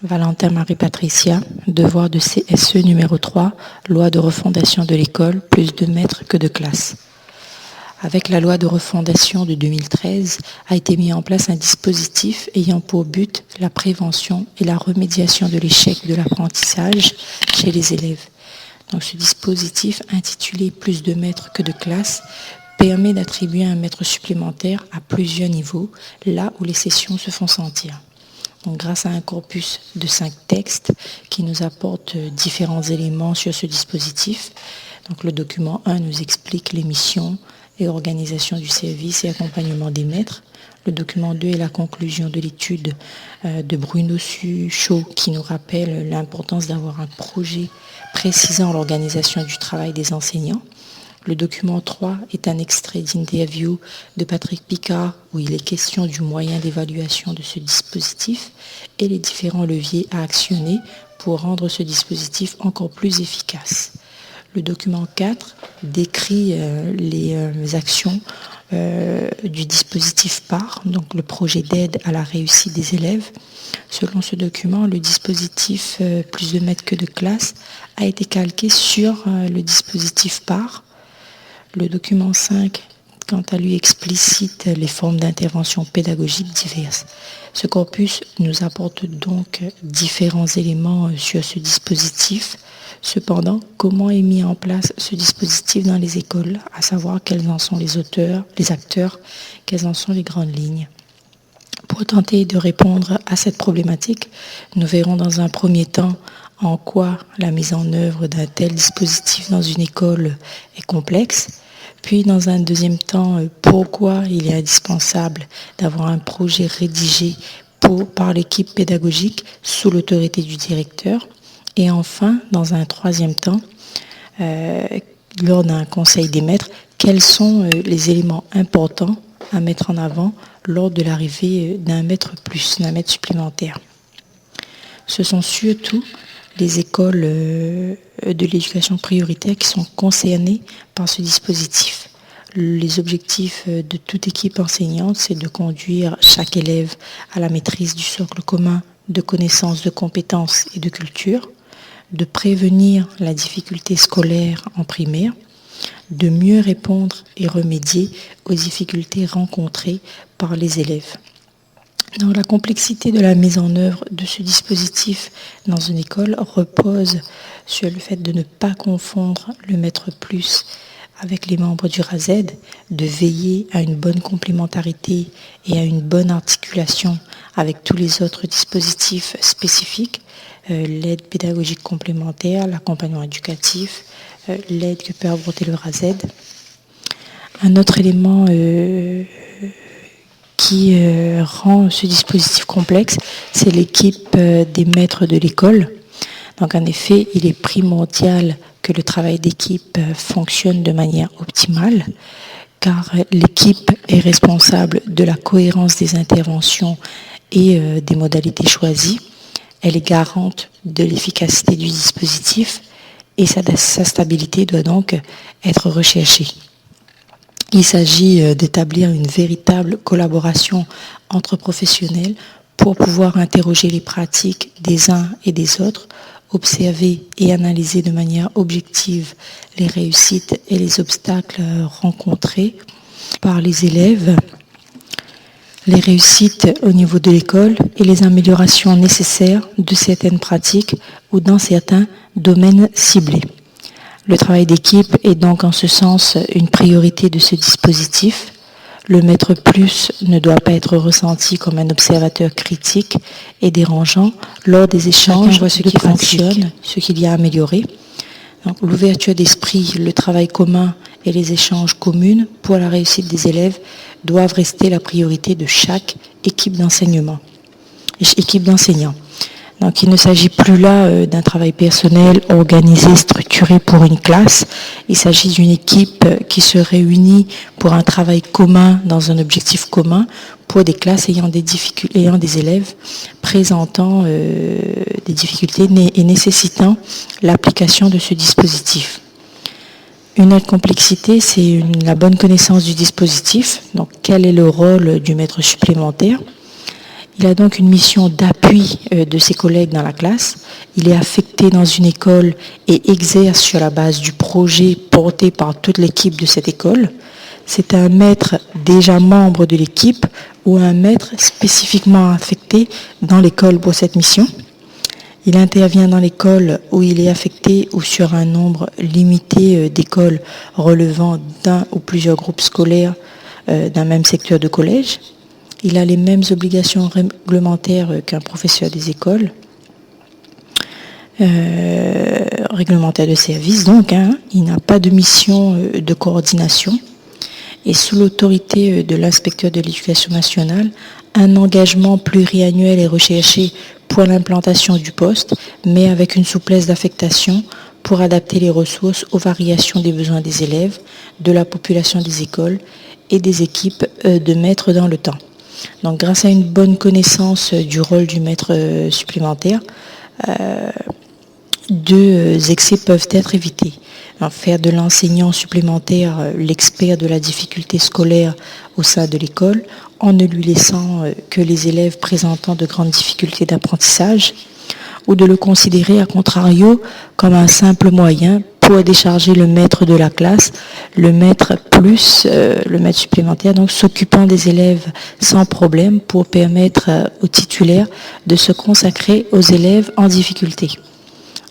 Valentin Marie-Patricia, devoir de CSE numéro 3, loi de refondation de l'école, plus de maîtres que de classes. Avec la loi de refondation de 2013, a été mis en place un dispositif ayant pour but la prévention et la remédiation de l'échec de l'apprentissage chez les élèves. Donc ce dispositif, intitulé « Plus de maîtres que de classes », permet d'attribuer un maître supplémentaire à plusieurs niveaux, là où les sessions se font sentir. Donc, grâce à un corpus de 5 textes qui nous apportent différents éléments sur ce dispositif. Donc, le document 1 nous explique les missions et organisation du service et accompagnement des maîtres. Le document 2 est la conclusion de l'étude de Bruno Suchot qui nous rappelle l'importance d'avoir un projet précisant l'organisation du travail des enseignants. Le document 3 est un extrait d'interview de Patrick Picard où il est question du moyen d'évaluation de ce dispositif et les différents leviers à actionner pour rendre ce dispositif encore plus efficace. Le document 4 décrit les actions du dispositif PAR, donc le projet d'aide à la réussite des élèves. Selon ce document, le dispositif plus de maîtres que de classes a été calqué sur le dispositif PAR. Le document 5, quant à lui, explicite les formes d'intervention pédagogique diverses. Ce corpus nous apporte donc différents éléments sur ce dispositif. Cependant, comment est mis en place ce dispositif dans les écoles, à savoir quels en sont les auteurs, les acteurs, quelles en sont les grandes lignes. Pour tenter de répondre à cette problématique, nous verrons dans un premier temps en quoi la mise en œuvre d'un tel dispositif dans une école est complexe, puis dans un deuxième temps, pourquoi il est indispensable d'avoir un projet rédigé par l'équipe pédagogique sous l'autorité du directeur, et enfin, dans un troisième temps, lors d'un conseil des maîtres, quels sont les éléments importants à mettre en avant lors de l'arrivée d'un maître plus, d'un maître supplémentaire. Ce sont surtout les écoles de l'éducation prioritaire qui sont concernées par ce dispositif. Les objectifs de toute équipe enseignante, c'est de conduire chaque élève à la maîtrise du socle commun de connaissances, de compétences et de culture, de prévenir la difficulté scolaire en primaire, de mieux répondre et remédier aux difficultés rencontrées par les élèves. Donc, la complexité de la mise en œuvre de ce dispositif dans une école repose sur le fait de ne pas confondre le maître plus avec les membres du RASED, de veiller à une bonne complémentarité et à une bonne articulation avec tous les autres dispositifs spécifiques, l'aide pédagogique complémentaire, l'accompagnement éducatif, l'aide que peut apporter le RASED. Un autre élément qui rend ce dispositif complexe, c'est l'équipe des maîtres de l'école. Donc en effet, il est primordial que le travail d'équipe fonctionne de manière optimale, car l'équipe est responsable de la cohérence des interventions et des modalités choisies. Elle est garante de l'efficacité du dispositif et sa stabilité doit donc être recherchée. Il s'agit d'établir une véritable collaboration entre professionnels pour pouvoir interroger les pratiques des uns et des autres, observer et analyser de manière objective les réussites et les obstacles rencontrés par les élèves, les réussites au niveau de l'école et les améliorations nécessaires de certaines pratiques ou dans certains domaines ciblés. Le travail d'équipe est donc en ce sens une priorité de ce dispositif. Le maître plus ne doit pas être ressenti comme un observateur critique et dérangeant lors des échanges, ce qui fonctionne, ce qu'il y a à améliorer. Donc, l'ouverture d'esprit, le travail commun et les échanges communs pour la réussite des élèves doivent rester la priorité de chaque équipe d'enseignement, équipe d'enseignants. Donc il ne s'agit plus là d'un travail personnel organisé, structuré pour une classe. Il s'agit d'une équipe qui se réunit pour un travail commun dans un objectif commun pour des classes ayant des élèves présentant des difficultés et nécessitant l'application de ce dispositif. Une autre complexité, c'est la bonne connaissance du dispositif. Donc quel est le rôle du maître supplémentaire ? Il a donc une mission d'appui de ses collègues dans la classe. Il est affecté dans une école et exerce sur la base du projet porté par toute l'équipe de cette école. C'est un maître déjà membre de l'équipe ou un maître spécifiquement affecté dans l'école pour cette mission. Il intervient dans l'école où il est affecté ou sur un nombre limité d'écoles relevant d'un ou plusieurs groupes scolaires d'un même secteur de collège. Il a les mêmes obligations réglementaires qu'un professeur des écoles, réglementaire de service donc. Il n'a pas de mission de coordination. Et sous l'autorité de l'inspecteur de l'éducation nationale, un engagement pluriannuel est recherché pour l'implantation du poste, mais avec une souplesse d'affectation pour adapter les ressources aux variations des besoins des élèves, de la population des écoles et des équipes de maîtres dans le temps. Donc grâce à une bonne connaissance du rôle du maître supplémentaire, deux excès peuvent être évités. Alors, faire de l'enseignant supplémentaire l'expert de la difficulté scolaire au sein de l'école, en ne lui laissant que les élèves présentant de grandes difficultés d'apprentissage, ou de le considérer à contrario comme un simple moyen pour décharger le maître de la classe, le maître plus le maître supplémentaire, donc s'occupant des élèves sans problème pour permettre aux titulaires de se consacrer aux élèves en difficulté.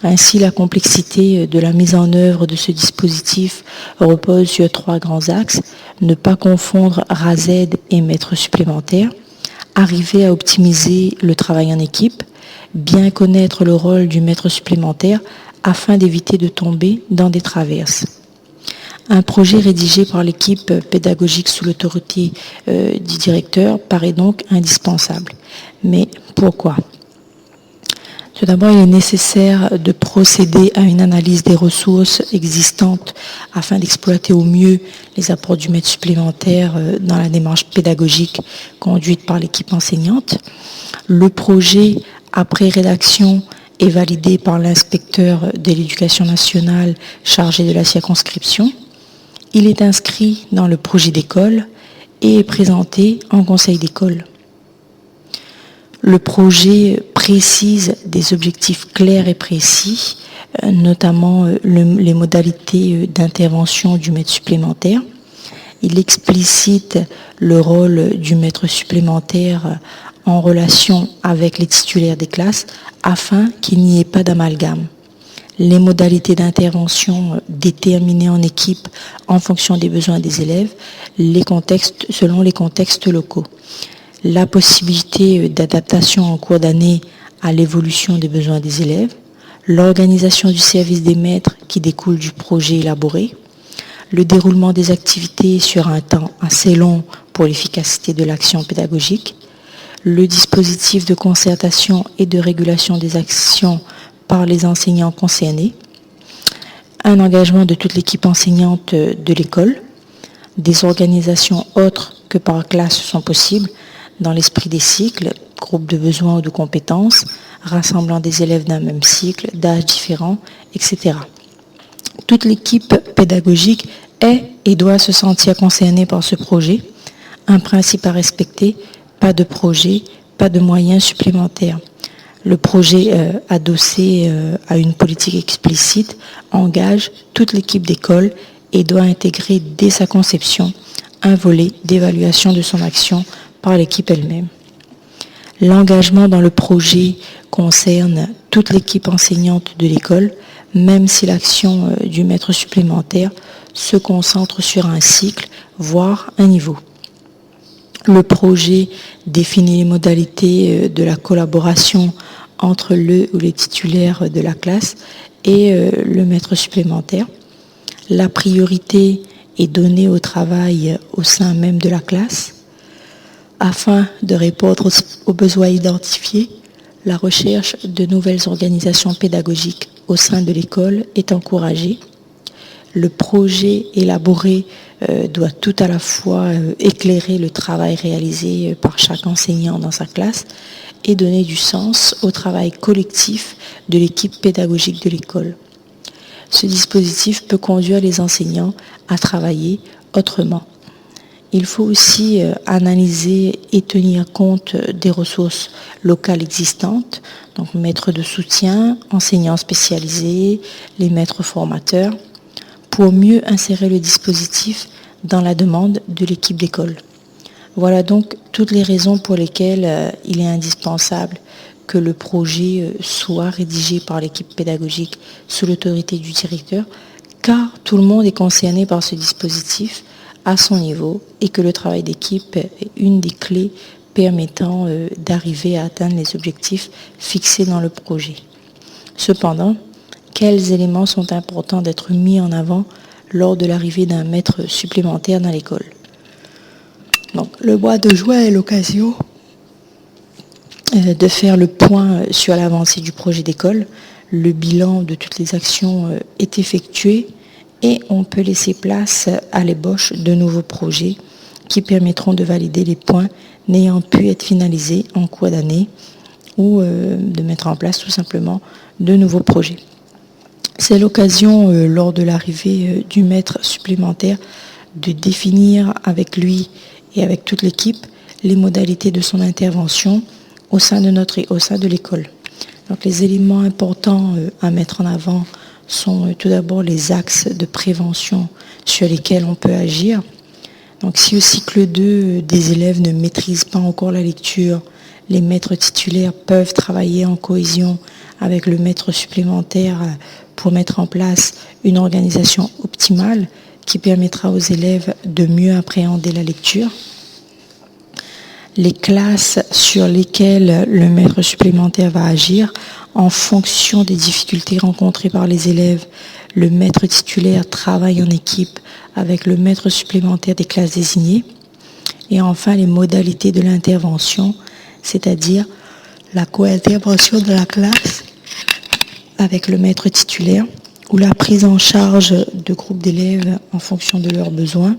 Ainsi, la complexité de la mise en œuvre de ce dispositif repose sur 3 grands axes. Ne pas confondre RASED et maître supplémentaire, arriver à optimiser le travail en équipe, bien connaître le rôle du maître supplémentaire afin d'éviter de tomber dans des traverses. Un projet rédigé par l'équipe pédagogique sous l'autorité du directeur paraît donc indispensable. Mais pourquoi ? Tout d'abord, il est nécessaire de procéder à une analyse des ressources existantes afin d'exploiter au mieux les apports du maître supplémentaire dans la démarche pédagogique conduite par l'équipe enseignante. Le projet, après rédaction, est validé par l'inspecteur de l'éducation nationale chargé de la circonscription. Il est inscrit dans le projet d'école et est présenté en conseil d'école. Le projet précise des objectifs clairs et précis, notamment les modalités d'intervention du maître supplémentaire. Il explicite le rôle du maître supplémentaire en relation avec les titulaires des classes afin qu'il n'y ait pas d'amalgame. Les modalités d'intervention déterminées en équipe en fonction des besoins des élèves, selon les contextes locaux. La possibilité d'adaptation en cours d'année à l'évolution des besoins des élèves, l'organisation du service des maîtres qui découle du projet élaboré, le déroulement des activités sur un temps assez long pour l'efficacité de l'action pédagogique, le dispositif de concertation et de régulation des actions par les enseignants concernés, un engagement de toute l'équipe enseignante de l'école, des organisations autres que par classe sont possibles, dans l'esprit des cycles, groupes de besoins ou de compétences, rassemblant des élèves d'un même cycle, d'âges différents, etc. Toute l'équipe pédagogique est et doit se sentir concernée par ce projet. Un principe à respecter, pas de projet, pas de moyens supplémentaires. Le projet adossé à une politique explicite engage toute l'équipe d'école et doit intégrer dès sa conception un volet d'évaluation de son action par l'équipe elle-même. L'engagement dans le projet concerne toute l'équipe enseignante de l'école, même si l'action du maître supplémentaire se concentre sur un cycle, voire un niveau. Le projet définit les modalités de la collaboration entre le ou les titulaires de la classe et le maître supplémentaire. La priorité est donnée au travail au sein même de la classe. Afin de répondre aux besoins identifiés, la recherche de nouvelles organisations pédagogiques au sein de l'école est encouragée. Le projet élaboré doit tout à la fois éclairer le travail réalisé par chaque enseignant dans sa classe et donner du sens au travail collectif de l'équipe pédagogique de l'école. Ce dispositif peut conduire les enseignants à travailler autrement. Il faut aussi analyser et tenir compte des ressources locales existantes, donc maîtres de soutien, enseignants spécialisés, les maîtres formateurs, pour mieux insérer le dispositif dans la demande de l'équipe d'école. Voilà donc toutes les raisons pour lesquelles il est indispensable que le projet soit rédigé par l'équipe pédagogique sous l'autorité du directeur, car tout le monde est concerné par ce dispositif à son niveau et que le travail d'équipe est une des clés permettant d'arriver à atteindre les objectifs fixés dans le projet. Cependant, quels éléments sont importants d'être mis en avant lors de l'arrivée d'un maître supplémentaire dans l'école? Donc, le mois de juin est l'occasion de faire le point sur l'avancée du projet d'école. Le bilan de toutes les actions est effectué et on peut laisser place à l'ébauche de nouveaux projets qui permettront de valider les points n'ayant pu être finalisés en cours d'année ou de mettre en place tout simplement de nouveaux projets. C'est l'occasion, lors de l'arrivée du maître supplémentaire, de définir avec lui et avec toute l'équipe les modalités de son intervention au sein de l'école. Donc les éléments importants à mettre en avant sont tout d'abord les axes de prévention sur lesquels on peut agir. Donc si au cycle 2, des élèves ne maîtrisent pas encore la lecture, les maîtres titulaires peuvent travailler en cohésion avec le maître supplémentaire pour mettre en place une organisation optimale qui permettra aux élèves de mieux appréhender la lecture. Les classes sur lesquelles le maître supplémentaire va agir en fonction des difficultés rencontrées par les élèves. Le maître titulaire travaille en équipe avec le maître supplémentaire des classes désignées. Et enfin, les modalités de l'intervention, c'est-à-dire la co-intervention de la classe avec le maître titulaire ou la prise en charge de groupes d'élèves en fonction de leurs besoins,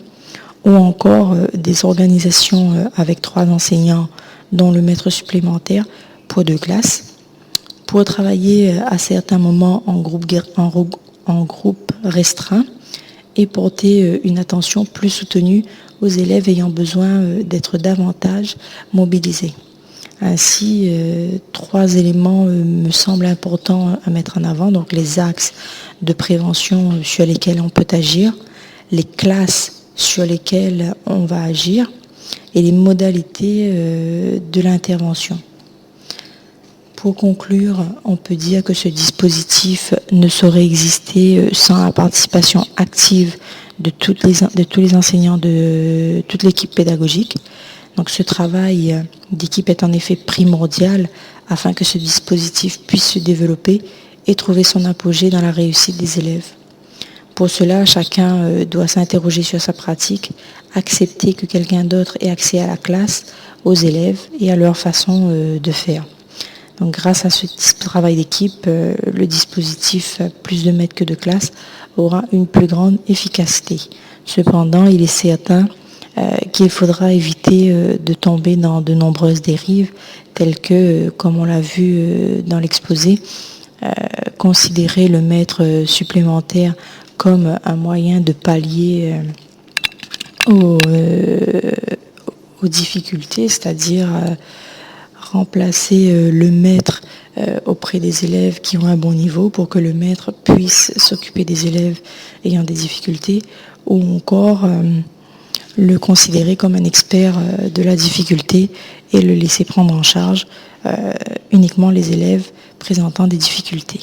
ou encore des organisations avec 3 enseignants, dont le maître supplémentaire pour 2 classes, pour travailler à certains moments en groupe restreint et porter une attention plus soutenue aux élèves ayant besoin d'être davantage mobilisés. Ainsi, 3 éléments me semblent importants à mettre en avant, donc les axes de prévention sur lesquels on peut agir, les classes sur lesquelles on va agir et les modalités de l'intervention. Pour conclure, on peut dire que ce dispositif ne saurait exister sans la participation active de tous les enseignants, de toute l'équipe pédagogique. Donc ce travail d'équipe est en effet primordial afin que ce dispositif puisse se développer et trouver son apogée dans la réussite des élèves. Pour cela, chacun doit s'interroger sur sa pratique, accepter que quelqu'un d'autre ait accès à la classe, aux élèves et à leur façon de faire. Donc grâce à ce travail d'équipe, le dispositif plus de maîtres que de classe aura une plus grande efficacité. Cependant, il est certain qu'il faudra éviter de tomber dans de nombreuses dérives, telles que, comme on l'a vu dans l'exposé, considérer le maître supplémentaire comme un moyen de pallier aux difficultés, c'est-à-dire remplacer le maître auprès des élèves qui ont un bon niveau pour que le maître puisse s'occuper des élèves ayant des difficultés, ou encore le considérer comme un expert de la difficulté et le laisser prendre en charge uniquement les élèves présentant des difficultés.